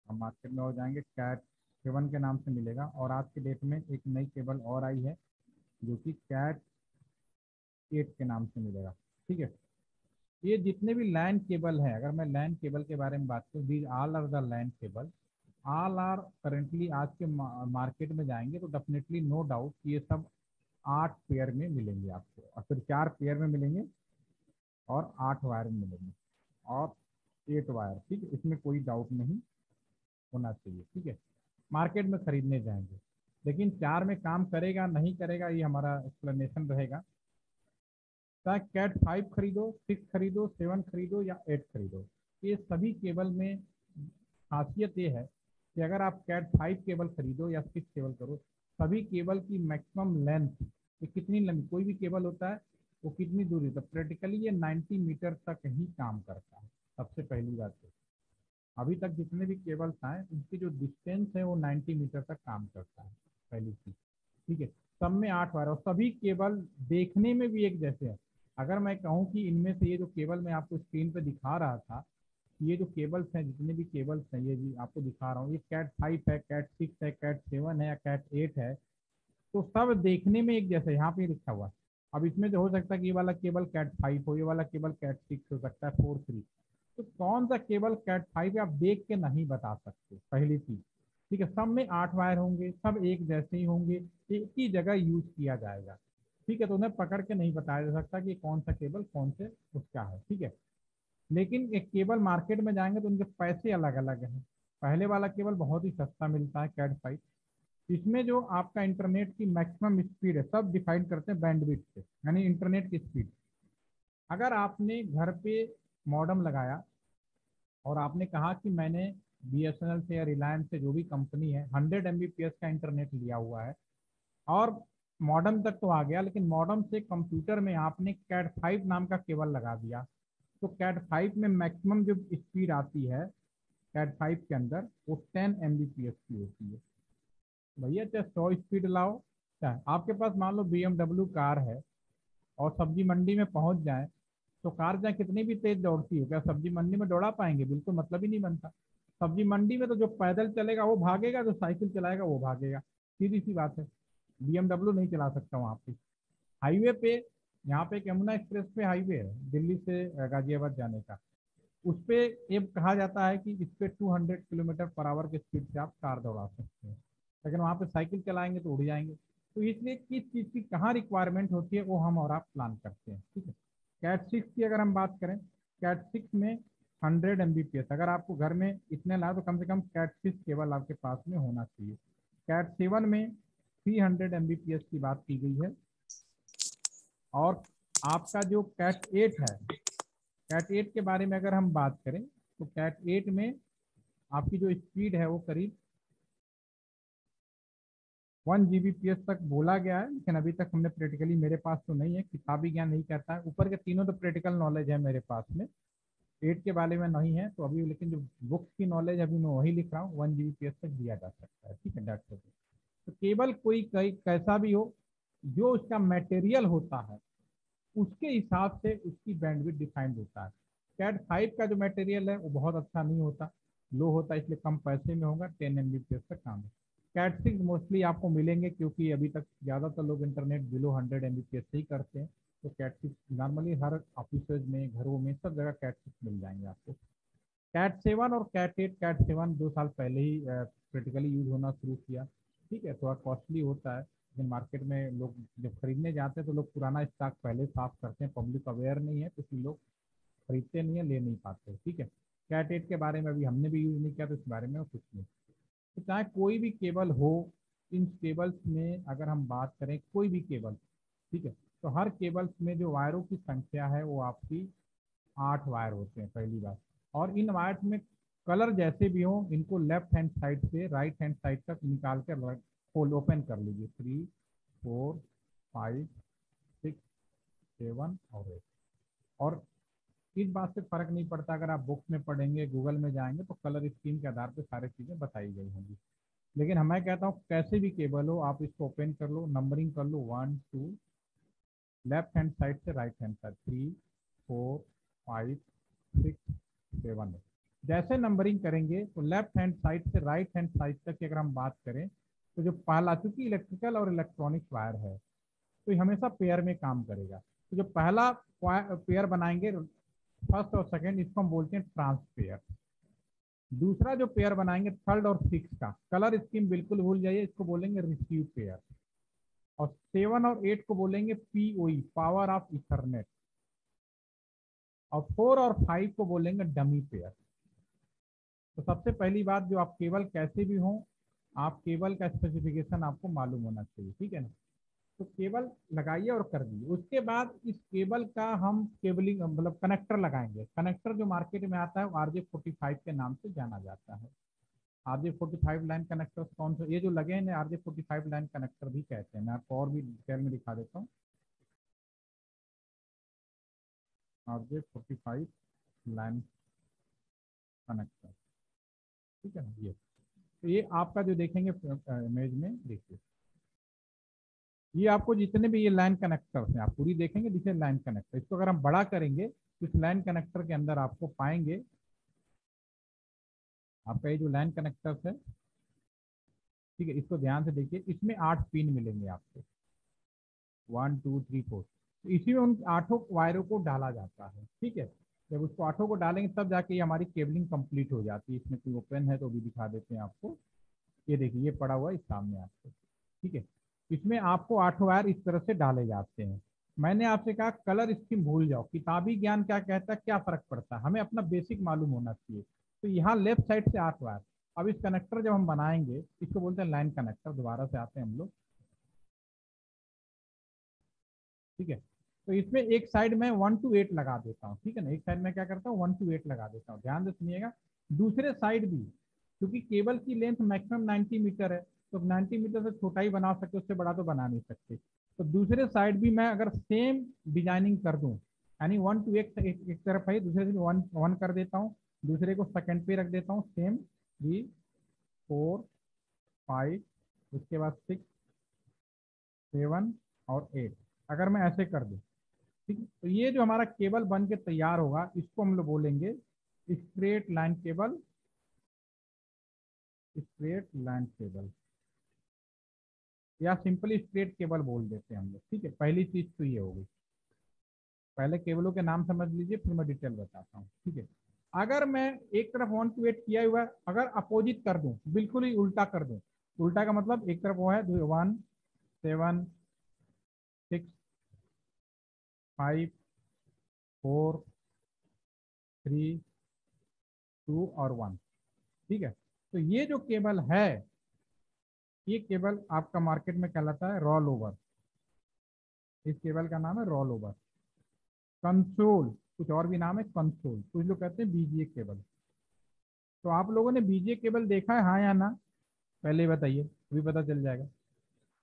हम मार्केट में हो जाएंगे, कैट 7 के नाम से मिलेगा, और आज के डेट में एक नई केबल और आई है जो कि कैट 8 के नाम से मिलेगा। ठीक है, ये जितने भी लैन केबल हैं, अगर मैं लैन केबल के बारे में बात करूँ, these all are the LAN cable, all are currently आज के मार्केट में जाएंगे तो डेफिनेटली नो डाउट ये सब 8 पेयर में मिलेंगे आपको, और फिर 4 पेयर में मिलेंगे, और 8 वायर में मिलेंगे, और 8 वायर। ठीक है, इसमें कोई डाउट नहीं होना चाहिए। ठीक है, मार्केट में खरीदने जाएंगे, लेकिन 4 में काम करेगा नहीं करेगा, ये हमारा एक्सप्लेनेशन रहेगा। चाहे कैट 5 खरीदो, 6 खरीदो, 7 खरीदो या 8 खरीदो, ये सभी केबल में खासियत ये है कि अगर आप कैट 5 केबल खरीदो या 6 केबल करो, सभी केबल की मैक्सिमम लेंथ, ये कितनी लंबी, कोई भी केबल होता है वो कितनी दूरी तक, प्रैक्टिकली ये 90 मीटर तक ही काम करता है। सबसे पहली बात है, अभी तक जितने भी केबल्स आए उनकी जो डिस्टेंस है वो 90 मीटर तक काम करता है, पहली चीज। ठीक है, सब में 8 वायर और सभी केबल देखने में भी एक जैसे हैं। अगर मैं कहूँ कि इनमें से ये जो केबल मैं आपको स्क्रीन पे दिखा रहा था, ये जो केबल्स हैं, जितने भी केबल्स हैं, ये जी आपको दिखा रहा हूँ, ये कैट 5 है, कैट 6 है, कैट 7 है या कैट 8 है, तो सब देखने में एक जैसे यहाँ पे लिखा हुआ है। अब इसमें जो हो सकता है कि ये वाला केबल कैट 5 हो, ये वाला केबल कैट 6 हो सकता है, 4 3, तो कौन सा केबल कैट 5 है आप देख के नहीं बता सकते, पहली चीज। ठीक है, सब में 8 वायर होंगे, सब एक जैसे ही होंगे, एक ही जगह यूज किया जाएगा। ठीक है, तो उन्हें पकड़ के नहीं बताया जा सकता कि कौन सा केबल कौन से उसका है। ठीक है, लेकिन एक केबल मार्केट में जाएंगे तो उनके पैसे अलग अलग हैं। पहले वाला केबल बहुत ही सस्ता मिलता है, कैट 5। इसमें जो आपका इंटरनेट की मैक्सिमम स्पीड है, सब डिफाइन करते हैं बैंडविड्थ से, यानी इंटरनेट की स्पीड। अगर आपने घर पे मॉडेम लगाया और आपने कहा कि मैंने बीएसएनएल से या रिलायंस से, जो भी कंपनी है, 100 Mbps का इंटरनेट लिया हुआ है और मॉडेम तक तो आ गया, लेकिन मॉडेम से कंप्यूटर में आपने कैट 5 नाम का केबल लगा दिया, तो कैट 5 में मैक्सिमम जो स्पीड आती है कैट 5 के अंदर, वो 10 Mbps की होती है। भैया चाहे 100 स्पीड लाओ, चाहे आपके पास मान लो BMW कार है और सब्जी मंडी में पहुंच जाए, तो कार चाहे कितनी भी तेज दौड़ती हो, क्या सब्जी मंडी में दौड़ा पाएंगे? बिल्कुल मतलब ही नहीं बनता। सब्जी मंडी में तो जो पैदल चलेगा वो भागेगा, जो साइकिल चलाएगा वो भागेगा, सीधी सी बात है। BMW नहीं चला सकता वहाँ पे। हाईवे पे, यहाँ पे एक यमुना एक्सप्रेस पे हाईवे है दिल्ली से गाजियाबाद जाने का, उस पे ये कहा जाता है कि इस पे 200 किलोमीटर पर आवर की स्पीड से आप कार दौड़ा सकते हैं, लेकिन वहाँ पे साइकिल चलाएंगे तो उड़ जाएंगे। तो इसलिए किस चीज़ की कहाँ रिक्वायरमेंट होती है वो हम और आप प्लान करते हैं। ठीक है, कैट 6 की अगर हम बात करें, कैट 6 में 100 Mbps, अगर आपको घर में इतने लाए तो कम से कम कैट 6 केवल आपके पास में होना चाहिए। कैट 7 में 300 Mbps की बात की गई है। और आपका जो कैट 8 है, कैट 8 के बारे में अगर हम बात करें, तो कैट 8 में आपकी जो स्पीड है वो करीब 1 Gbps तक बोला गया है, लेकिन अभी तक हमने प्रैक्टिकली, मेरे पास तो नहीं है, किताबी ज्ञान नहीं कहता है, ऊपर के तीनों तो प्रैक्टिकल नॉलेज है मेरे पास में, 8 के बारे में नहीं है तो अभी, लेकिन जो बुक्स की नॉलेज अभी मैं वही लिख रहा हूँ, 1 Gbps तक दिया जा सकता है। ठीक है, डॉक्टर। तो केवल कोई कैसा भी हो, जो उसका मटेरियल होता है उसके हिसाब से उसकी बैंडविड्थ डिफाइंड होता है। कैट 5 का जो मटेरियल है वो बहुत अच्छा नहीं होता, लो होता है, इसलिए कम पैसे में होगा, 10 Mbps तक काम है। कैट 6 मोस्टली आपको मिलेंगे, क्योंकि अभी तक ज़्यादातर लोग इंटरनेट बिलो 100 Mbps से ही करते हैं, तो कैट 6 नॉर्मली हर ऑफिस में, घरों में, सब जगह कैट 6 मिल जाएंगे आपको। कैट 7 और कैट 8, कैट 7 2 साल पहले ही प्रैक्टिकली यूज होना शुरू किया। ठीक है, थोड़ा कॉस्टली होता है, लेकिन मार्केट में लोग जब खरीदने जाते हैं तो लोग पुराना स्टॉक पहले साफ करते हैं, पब्लिक अवेयर नहीं है तो इसलिए लोग खरीदते नहीं है, ले नहीं पाते। ठीक है, कैट 8 के बारे में अभी हमने भी यूज नहीं किया, तो इस बारे में कुछ नहीं। तो चाहे कोई भी केबल हो, इन केबल्स में अगर हम बात करें, कोई भी केबल, ठीक है, तो हर केबल्स में जो वायरों की संख्या है वो आपकी 8 वायर होते हैं, पहली बात। और इन वायर्स में कलर जैसे भी हो, इनको लेफ्ट हैंड साइड से राइट हैंड साइड तक निकाल कर खोल, ओपन कर लीजिए, 3 4 5 6 7 और 8। और इस बात से फर्क नहीं पड़ता, अगर आप बुक्स में पढ़ेंगे, गूगल में जाएंगे, तो कलर स्कीम के आधार पर सारी चीज़ें बताई गई होंगी। लेकिन मैं कहता हूँ कैसे भी केबल हो, आप इसको ओपन कर लो, नंबरिंग कर लो, 1 2, लेफ्ट हैंड साइड से राइट हैंड साइड, 3 4 5 6 7। जैसे नंबरिंग करेंगे तो लेफ्ट हैंड साइड से राइट हैंड साइड तक की अगर हम बात करें, तो जो पहला, चूंकि इलेक्ट्रिकल और इलेक्ट्रॉनिक वायर है तो ये हमेशा पेयर में काम करेगा, तो जो पहला पेयर बनाएंगे, फर्स्ट और सेकंड, इसको हम बोलते हैं ट्रांसपेयर। दूसरा जो पेयर बनाएंगे, थर्ड और सिक्स का, कलर स्कीम बिल्कुल भूल जाइए, इसको बोलेंगे रिसीव पेयर। और 7 और 8 को बोलेंगे पीओई, पावर ऑफ इथरनेट। और 4 और 5 को बोलेंगे डमी पेयर। तो सबसे पहली बात, जो आप केबल कैसे भी हो, आप केबल का स्पेसिफिकेशन आपको मालूम होना चाहिए। ठीक है ना, तो केबल लगाइए और कर दीजिए। उसके बाद इस केबल का हम केबलिंग मतलब कनेक्टर लगाएंगे। कनेक्टर जो मार्केट में आता है वो RJ45 के नाम से जाना जाता है। RJ45 लाइन कनेक्टर कौन से ये जो लगे हैं RJ45 लाइन कनेक्टर भी कहते हैं। मैं आपको और भी डिटेल में दिखा देता हूँ। RJ45 लाइन कनेक्टर, ठीक है ना। ये तो ये आपका जो देखेंगे इमेज में देखिए, ये आपको जितने भी ये लाइन कनेक्टर्स हैं आप पूरी देखेंगे, जिसे लाइन कनेक्टर, इसको अगर हम बड़ा करेंगे तो इस लाइन कनेक्टर के अंदर आपको पाएंगे, आपका ये जो लाइन कनेक्टर्स है, ठीक है, इसको ध्यान से देखिए, इसमें 8 पिन मिलेंगे आपको, 1 2 3 4। तो इसी में उन 8 वायरों को डाला जाता है, ठीक है। जब उसको 8 को डालेंगे तब जाके ये हमारी केबलिंग कंप्लीट हो जाती है। इसमें कोई ओपन है तो भी दिखा देते हैं आपको। ये देखिए, ये पड़ा हुआ है इस सामने आपको, ठीक है। इसमें आपको 8 वायर इस तरह से डाले जाते हैं। मैंने आपसे कहा कलर स्कीम भूल जाओ, किताबी ज्ञान क्या कहता है, क्या फर्क पड़ता है, हमें अपना बेसिक मालूम होना चाहिए। तो यहाँ लेफ्ट साइड से 8 वायर। अब इस कनेक्टर जब हम बनाएंगे, इसको बोलते हैं लाइन कनेक्टर। दोबारा से आते हैं हम लोग, ठीक है। तो इसमें एक साइड में 1 to 8 लगा देता हूँ, ठीक है ना। एक साइड में क्या करता हूँ 1 to 8 लगा देता हूँ, ध्यान से सुनिएगा। दूसरे साइड भी, क्योंकि केबल की लेंथ मैक्सिमम 90 मीटर है, तो 90 मीटर से छोटा ही बना सकते, उससे बड़ा तो बना नहीं सकते। तो दूसरे साइड भी मैं अगर सेम डिजाइनिंग कर दूं, यानी 1 to 8 एक तरफ है, दूसरे से 1 कर देता हूँ, दूसरे को सेकंड पे रख देता हूँ, सेम 3 4 5, उसके बाद 6 7 और 8, अगर मैं ऐसे कर दूं, ठीक है। तो ये जो हमारा केबल बन के तैयार होगा, इसको हम लोग बोलेंगे straight line cable, straight line cable, या सिंपली स्ट्रेट केबल बोल देते हैं हम लोग, ठीक है। पहली चीज तो ये होगी, पहले केबलों के नाम समझ लीजिए, फिर मैं डिटेल बताता हूँ, ठीक है। अगर मैं एक तरफ 1 to 8 किया हुआ है, अगर अपोजिट कर दूं, बिल्कुल ही उल्टा कर दूं, उल्टा का मतलब एक तरफ वो है 1 7 6 5 4 3 2 और 1, ठीक है। तो ये जो केबल है, ये केबल आपका मार्केट में कहलाता है रोल ओवर। इस केबल का नाम है रोल ओवर। कंसोल, कुछ और भी नाम है कंसोल, कुछ लोग कहते हैं बीजीए केबल। तो आप लोगों ने बीजीए केबल देखा है, हाँ या ना, पहले ही बताइए, अभी पता चल जाएगा।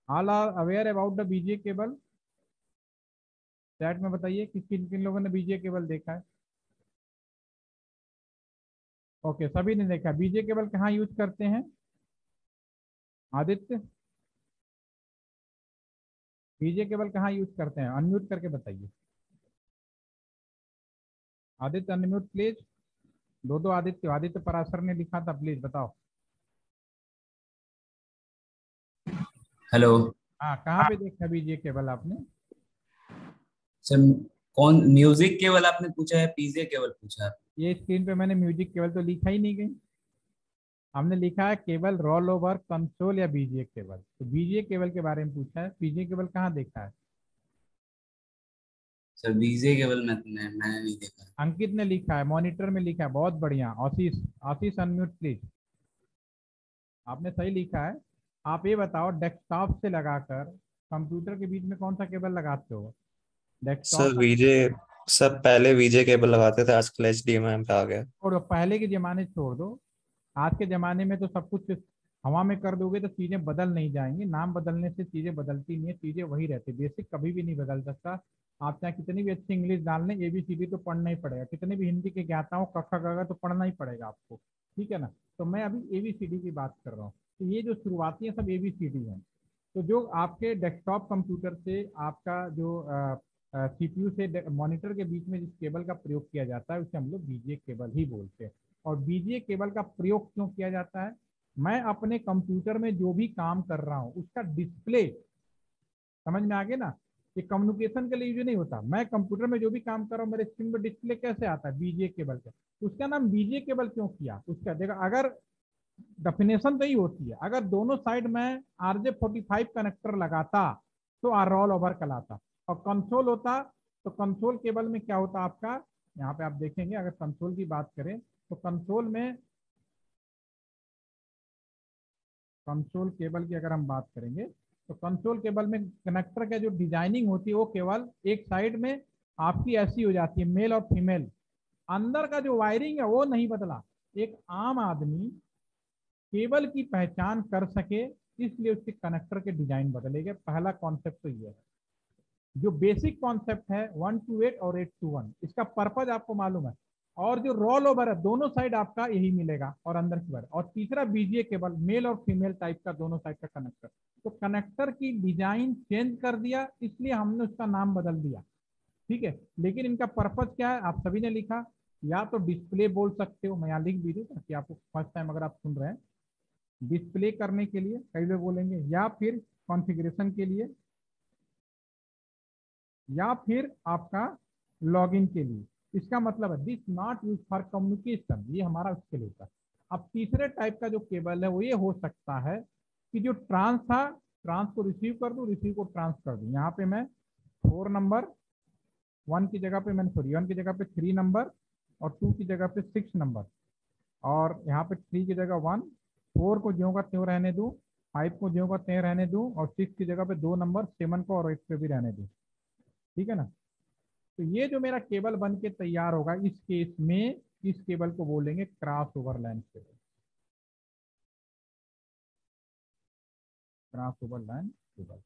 All are aware about the BGA cable, chat में बताइए कि किन किन लोगों ने बीजीए केबल देखा है। ओके, सभी ने देखा। बीजीए केबल कहाँ यूज करते हैं आदित्य, बीजीए केबल कहाँ यूज करते हैं, अनम्यूट करके बताइए। Aditya unmute please. दो आदित्य, आदित्य पराशर ने लिखा था, प्लीज बताओ। हेलो हाँ, कहाँ पे देखा बीजीए केबल आपने। सर। कौन म्यूजिक केवल आपने पूछा है, पीजे केवल पूछा है? ये स्क्रीन पे मैंने म्यूजिक केबल तो लिखा ही नहीं कहीं, हमने लिखा है केबल रोल ओवर कंसोल या बीजीए केबल। तो बीजीए केबल के बारे में पूछा है, बीजीए केबल कहाँ देखा है। सर पीजे केवल मैंने नहीं देखा। अंकित ने लिखा है, मॉनिटर में लिखा है, बहुत बढ़िया। आशीष, आशीष अनम्यूट प्लीज। आपने सही लिखा है। आप ये बताओ, डेस्कटॉप से लगाकर कंप्यूटर के बीच में कौन सा केबल लगाते हो, सर डेस्कटॉप। वीजे, सब पहले वीजे केबल लगाते थे, आजकल एचडीएमआई पे आ गया। छोड़ो, पहले के जमाने छोड़ दो, आज के ज़माने में तो सब कुछ हवा में कर दोगे तो चीज़ें बदल नहीं जाएंगी। नाम बदलने से चीज़ें बदलती नहीं है, चीज़ें वही रहती, बेसिक कभी भी नहीं बदल सकता। आप चाहे कितनी भी अच्छी इंग्लिश डाल लें, ABCD तो पढ़ना ही पड़ेगा। कितने भी हिंदी के ज्ञाता हो, क ख ग घ तो पढ़ना ही पड़ेगा आपको, ठीक है ना। तो मैं अभी ABCD की बात कर रहा हूँ। तो ये जो शुरुआती है सब ABCD है। तो जो आपके डेस्कटॉप कंप्यूटर से आपका जो CPU से मॉनिटर के बीच में जिस केबल का प्रयोग किया जाता है, उसे हम लोग बीजीए केबल ही बोलते हैं। और बीजीए केबल का प्रयोग क्यों किया जाता है, मैं अपने कंप्यूटर में जो भी काम कर रहा हूं उसका डिस्प्ले, समझ में आ गया ना, ये कम्युनिकेशन के लिए यूज नहीं होता। मैं कंप्यूटर में जो भी काम कर रहा हूँ, मेरे स्क्रीन पर डिस्प्ले कैसे आता है, बीजीए केबल का। उसका नाम बीजीए केबल क्यों किया, उसका देखा, अगर डेफिनेशन तो ही होती है, अगर दोनों साइड में RJ45 कनेक्टर लगाता तो रोल ओवर कहलाता। और कंसोल होता तो कंसोल केबल में क्या होता आपका, यहाँ पे आप देखेंगे, अगर कंसोल की बात करें तो कंसोल केबल की अगर हम बात करेंगे तो कंसोल केबल में कनेक्टर का जो डिजाइनिंग होती है वो केवल एक साइड में आपकी ऐसी हो जाती है, मेल और फीमेल, अंदर का जो वायरिंग है वो नहीं बदला। एक आम आदमी केबल की पहचान कर सके इसलिए उसके कनेक्टर के डिजाइन बदले गए। पहला कॉन्सेप्ट तो ये है, जो बेसिक कॉन्सेप्ट है 1 to 8 और 8 to 1, इसका पर्पज आपको मालूम है। और जो रोल ओवर है दोनों साइड आपका यही मिलेगा और अंदर की बार। और तीसरा बीजीए केबल, मेल और फीमेल टाइप का दोनों साइड का कनेक्टर। तो कनेक्टर की डिजाइन चेंज कर दिया इसलिए हमने उसका नाम बदल दिया, ठीक है। लेकिन इनका पर्पज क्या है आप सभी ने लिखा, या तो डिस्प्ले बोल सकते हो, मैं यहाँ लिख भी दूँ ताकि आपको फर्स्ट टाइम अगर आप सुन रहे हैं, डिस्प्ले करने के लिए कई लोग बोलेंगे, या फिर कॉन्फ़िगरेशन के लिए, या फिर आपका लॉगिन के लिए। इसका मतलब है this not use for communication, ये हमारा उसके लिए था। अब तीसरे टाइप का जो केबल है वो ये हो सकता है कि जो ट्रांस था, ट्रांस को रिसीव कर दूं, रिसीव को ट्रांस कर दूं। यहाँ पे मैं 4 नंबर, 1 की जगह पे मैंने सॉरी 1 की जगह पे 3 नंबर, और 2 की जगह पे 6 नंबर, और यहाँ पे 3 की जगह 1, 4 को ज्यों का त्यों रहने दूं, 5 को ज्यों का त्यों रहने दूं, और 6 की जगह पे 2 नंबर, 7 को और 8 पे भी रहने दूं, ठीक है ना। तो ये जो मेरा केबल बन के तैयार होगा इस केस में, इस केबल को बोलेंगे cross over line cable. Cross over line cable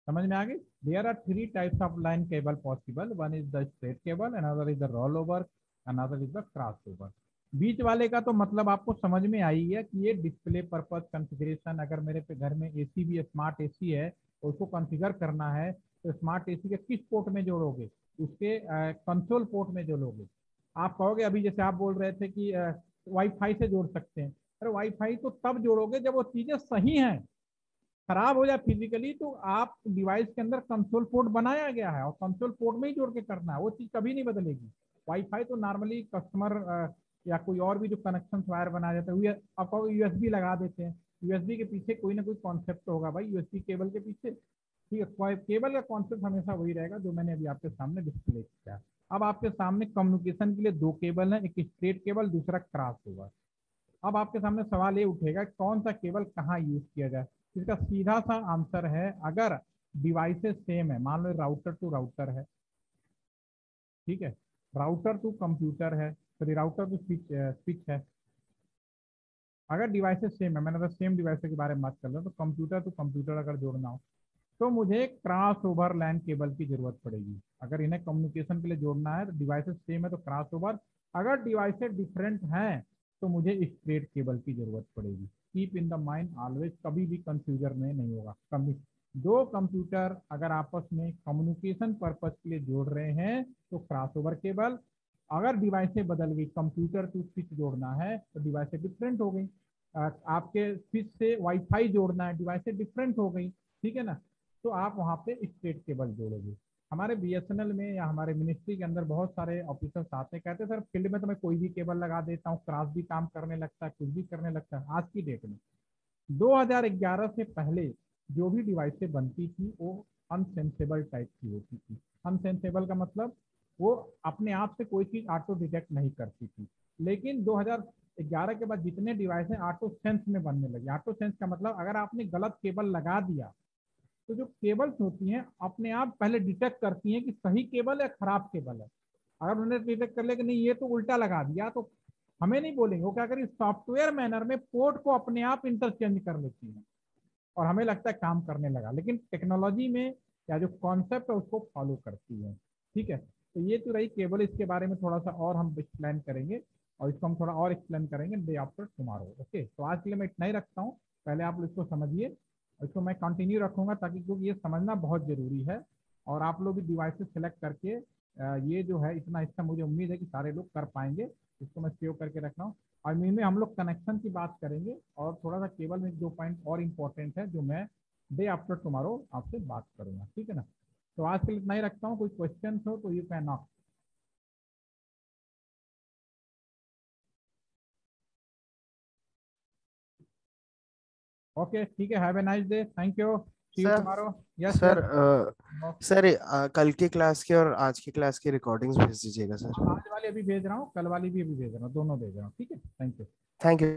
समझ में आ गई। There are 3 types of line cable possible, one is the straight cable, another is the roll over, another is the cross over. बीच वाले का तो मतलब आपको समझ में आई है कि ये डिस्प्ले पर्पस कॉन्फ़िगरेशन। अगर मेरे पे घर में एसी भी स्मार्ट एसी है तो उसको कॉन्फ़िगर करना है, तो स्मार्ट एसी के किस पोर्ट में जोड़ोगे, उसके कंसोल पोर्ट में जोड़ोगे। आप कहोगे अभी जैसे आप बोल रहे थे कि वाईफाई से जोड़ सकते हैं, अरे वाईफाई तो तब जोड़ोगे जब वो चीजें सही हैं। खराब हो जाए फिजिकली तो आप डिवाइस के अंदर कंसोल पोर्ट बनाया गया है और कंसोल पोर्ट में ही जोड़ के करना है, वो चीज कभी नहीं बदलेगी। वाईफाई तो नॉर्मली कस्टमर या कोई और भी जो कनेक्शन वायर बनाया जाता है, आप यूएसबी लगा देते हैं, यूएसबी के पीछे कोई ना कोई कॉन्सेप्ट होगा भाई, यूएसबी केबल के पीछे, ठीक है। केबल का कॉन्सेप्ट हमेशा वही रहेगा जो मैंने अभी आपके सामने डिस्प्ले किया। अब आपके सामने कम्युनिकेशन के लिए 2 केबल है, एक स्ट्रेट केबल, दूसरा क्रॉस ओवर। अब आपके सामने सवाल ये उठेगा कौन सा केबल कहाँ यूज किया जाए। इसका सीधा सा आंसर है, अगर डिवाइसेस सेम है, मान लो राउटर टू राउटर है, ठीक है, राउटर टू कंप्यूटर है, सॉरी राउटर टू स्विच है, अगर डिवाइसेस सेम है, मैंने तो सेम डिवाइस के बारे में बात कर रहा हूँ, तो कंप्यूटर टू कंप्यूटर अगर जोड़ना हो तो मुझे क्रॉस ओवर लैन केबल की जरूरत पड़ेगी। अगर इन्हें कम्युनिकेशन के लिए जोड़ना है तो डिवाइसेस सेम है तो क्रॉस ओवर, अगर डिवाइसेस डिफरेंट हैं तो मुझे स्ट्रेट केबल की जरूरत पड़ेगी। Keep in the mind always, कभी भी कंफ्यूजन में नहीं होगा। कभी दो कंप्यूटर अगर आपस में कम्युनिकेशन पर्पज के लिए जोड़ रहे हैं तो क्रॉस ओवर केबल, अगर डिवाइसें बदल गई, कंप्यूटर टू स्विच जोड़ना है तो डिवाइसें डिफरेंट हो गई, आपके स्विच से वाईफाई जोड़ना है, डिवाइसें डिफरेंट हो गई, ठीक है ना, तो आप वहाँ पे स्ट्रेट केबल जोड़ोगे। हमारे बीएसएनएल में या हमारे मिनिस्ट्री के अंदर बहुत सारे ऑफिसर्स आते हैं, कहते हैं सर फील्ड में तो मैं कोई भी केबल लगा देता हूँ, क्रॉस भी काम करने लगता है, कुछ भी करने लगता है। आज की डेट में 2011 से पहले जो भी डिवाइसें बनती थी वो अनसेंसेबल टाइप की होती थी। अनसेंसेबल का मतलब वो अपने आप से कोई चीज ऑटो डिटेक्ट नहीं करती थी। लेकिन 2011 के बाद जितने डिवाइस हैं ऑटो सेंस में बनने लगी। ऑटो सेंस का मतलब अगर आपने गलत केबल लगा दिया तो जो केबल्स होती हैं अपने आप पहले डिटेक्ट करती हैं कि सही केबल है खराब केबल है। अगर उन्होंने डिटेक्ट कर लिया कि नहीं ये तो उल्टा लगा दिया तो हमें नहीं बोलेंगे, वो क्या करें सॉफ्टवेयर मैनर में पोर्ट को अपने आप इंटरचेंज कर लेती हैं और हमें लगता है काम करने लगा, लेकिन टेक्नोलॉजी में या जो कॉन्सेप्ट है उसको फॉलो करती है, ठीक है। तो ये तो रही केबल, इसके बारे में थोड़ा सा और हम एक्सप्लेन करेंगे और इसको हम थोड़ा और एक्सप्लेन करेंगे डे आफ्टर टुमारो। ओके, तो आज के लिए मैं इतना ही रखता हूँ, पहले आप इसको समझिए, इसको मैं कंटिन्यू रखूंगा ताकि क्योंकि ये समझना बहुत जरूरी है और आप लोग भी डिवाइसेस सेलेक्ट करके ये जो है इतना हिस्सा मुझे उम्मीद है कि सारे लोग कर पाएंगे। इसको मैं सेव करके रख रहा हूँ और में हम लोग कनेक्शन की बात करेंगे और थोड़ा सा केबल में 2 पॉइंट और इम्पोर्टेंट है जो मैं डे आफ्टर टुमारो आपसे बात करूंगा, ठीक है ना। तो आज के लिए इतना ही रखता हूँ, कोई क्वेश्चन हो तो यू कैन आस्क। ओके ठीक है, have a nice day, thank you, see you sir tomorrow. Yes sir yes, sir कल की क्लास की और आज की क्लास की रिकॉर्डिंग्स भेज दीजिएगा सर। आज वाली अभी भेज रहा हूँ, कल वाली भी अभी भेज रहा हूँ, दोनों भेज रहा हूँ, ठीक है, थैंक यू। Thank you.